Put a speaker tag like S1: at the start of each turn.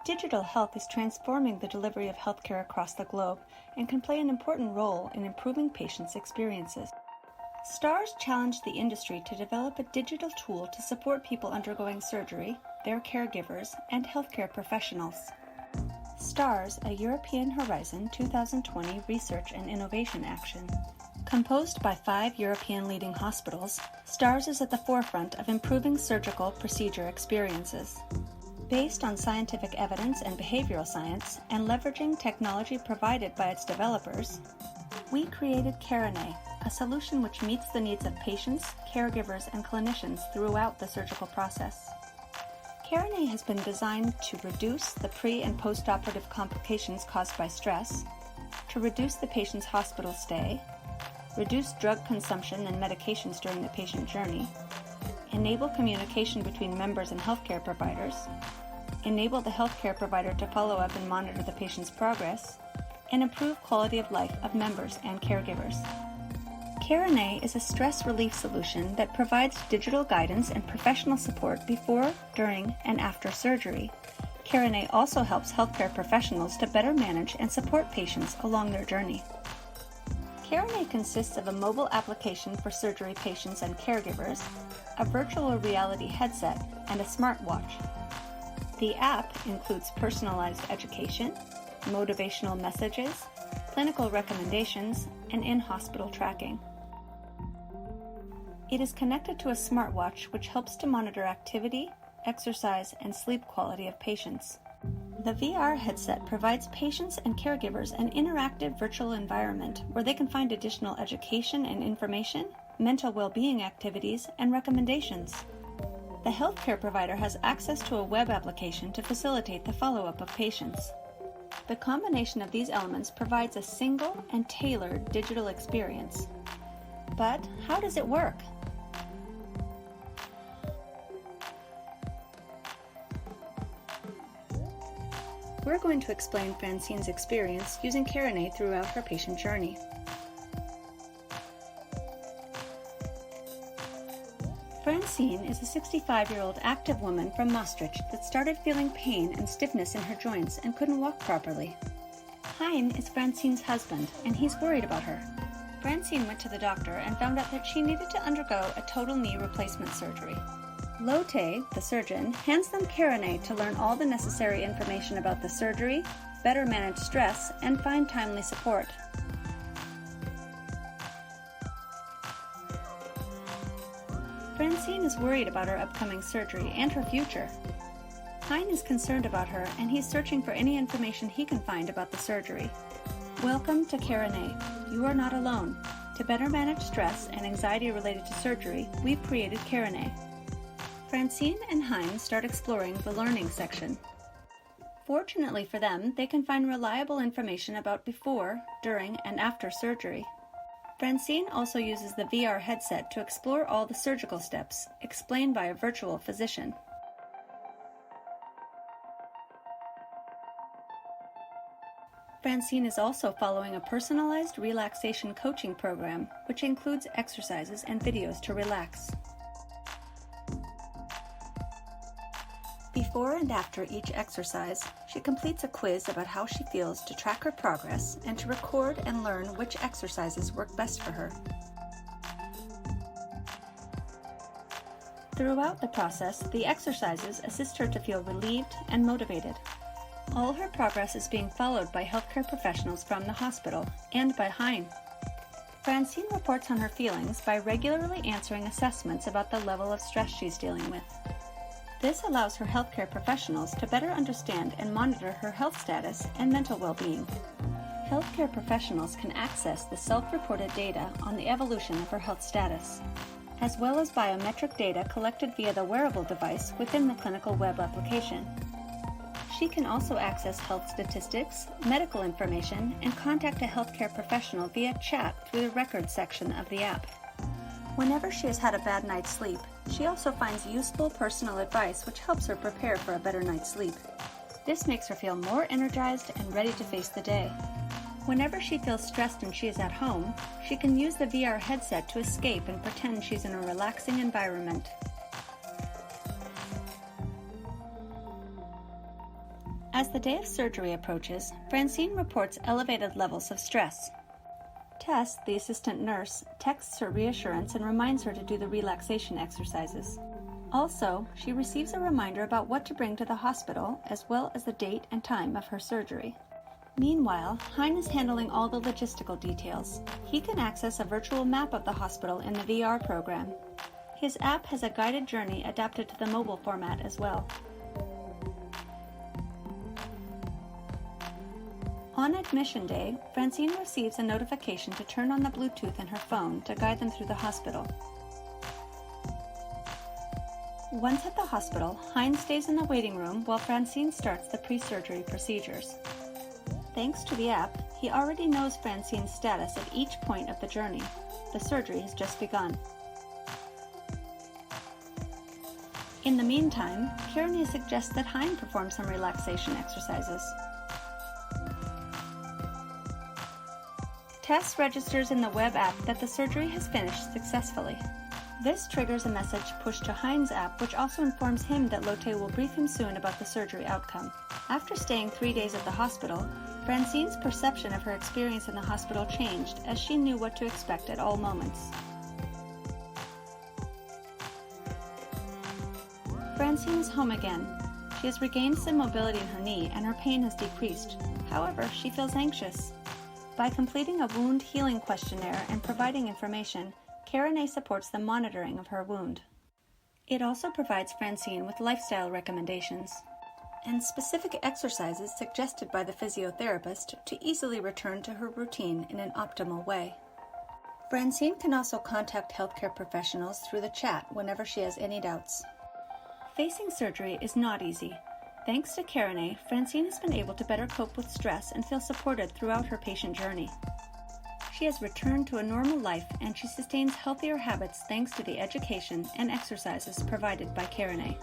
S1: Digital health is transforming the delivery of healthcare across the globe and can play an important role in improving patients' experiences. STARS challenged the industry to develop a digital tool to support people undergoing surgery, their caregivers, and healthcare professionals. STARS, a European Horizon 2020 Research and Innovation Action. Composed by 5 European leading hospitals, STARS is at the forefront of improving surgical procedure experiences. Based on scientific evidence and behavioral science, and leveraging technology provided by its developers, we created CARINAE, a solution which meets the needs of patients, caregivers, and clinicians throughout the surgical process. CARINAE has been designed to reduce the pre- and post-operative complications caused by stress, to reduce the patient's hospital stay, reduce drug consumption and medications during the patient journey, enable communication between members and healthcare providers, enable the healthcare provider to follow up and monitor the patient's progress, and improve quality of life of members and caregivers. CARINAE is a stress relief solution that provides digital guidance and professional support before, during, and after surgery. CARINAE also helps healthcare professionals to better manage and support patients along their journey. CARINAE consists of a mobile application for surgery patients and caregivers, a virtual reality headset, and a smartwatch. The app includes personalized education, motivational messages, clinical recommendations, and in-hospital tracking. It is connected to a smartwatch which helps to monitor activity, exercise, and sleep quality of patients. The VR headset provides patients and caregivers an interactive virtual environment where they can find additional education and information, mental well-being activities, and recommendations. The healthcare provider has access to a web application to facilitate the follow-up of patients. The combination of these elements provides a single and tailored digital experience. But how does it work? We're going to explain Francine's experience using CARINAE throughout her patient journey. Francine is a 65-year-old active woman from Maastricht that started feeling pain and stiffness in her joints and couldn't walk properly. Hein is Francine's husband, and he's worried about her. Francine went to the doctor and found out that she needed to undergo a total knee replacement surgery. Lotte, the surgeon, hands them CARINAE to learn all the necessary information about the surgery, better manage stress, and find timely support. Francine is worried about her upcoming surgery and her future. Hein is concerned about her, and he's searching for any information he can find about the surgery. Welcome to CARINAE. You are not alone. To better manage stress and anxiety related to surgery, we've created CARINAE. Francine and Hein start exploring the learning section. Fortunately for them, they can find reliable information about before, during, and after surgery. Francine also uses the VR headset to explore all the surgical steps, explained by a virtual physician. Francine is also following a personalized relaxation coaching program, which includes exercises and videos to relax. Before and after each exercise, she completes a quiz about how she feels to track her progress and to record and learn which exercises work best for her. Throughout the process, the exercises assist her to feel relieved and motivated. All her progress is being followed by healthcare professionals from the hospital and by Hein. Francine reports on her feelings by regularly answering assessments about the level of stress she's dealing with. This allows her healthcare professionals to better understand and monitor her health status and mental well-being. Healthcare professionals can access the self-reported data on the evolution of her health status, as well as biometric data collected via the wearable device within the clinical web application. She can also access health statistics, medical information, and contact a healthcare professional via chat through the records section of the app. Whenever she has had a bad night's sleep, she also finds useful personal advice which helps her prepare for a better night's sleep. This makes her feel more energized and ready to face the day. Whenever she feels stressed and she is at home, she can use the VR headset to escape and pretend she's in a relaxing environment. As the day of surgery approaches, Francine reports elevated levels of stress. Tess, the assistant nurse, texts her reassurance and reminds her to do the relaxation exercises. Also, she receives a reminder about what to bring to the hospital, as well as the date and time of her surgery. Meanwhile, Hein is handling all the logistical details. He can access a virtual map of the hospital in the VR program. His app has a guided journey adapted to the mobile format as well. On admission day, Francine receives a notification to turn on the Bluetooth in her phone to guide them through the hospital. Once at the hospital, Hein stays in the waiting room while Francine starts the pre-surgery procedures. Thanks to the app, he already knows Francine's status at each point of the journey. The surgery has just begun. In the meantime, CARINAE suggests that Hein perform some relaxation exercises. Tess registers in the web app that the surgery has finished successfully. This triggers a message pushed to Hein's app, which also informs him that Lotte will brief him soon about the surgery outcome. After staying 3 days at the hospital, Francine's perception of her experience in the hospital changed as she knew what to expect at all moments. Francine is home again. She has regained some mobility in her knee and her pain has decreased. However, she feels anxious. By completing a wound healing questionnaire and providing information, CARINAE supports the monitoring of her wound. It also provides Francine with lifestyle recommendations and specific exercises suggested by the physiotherapist to easily return to her routine in an optimal way. Francine can also contact healthcare professionals through the chat whenever she has any doubts. Facing surgery is not easy. Thanks to CARINAE, Francine has been able to better cope with stress and feel supported throughout her patient journey. She has returned to a normal life and she sustains healthier habits thanks to the education and exercises provided by CARINAE.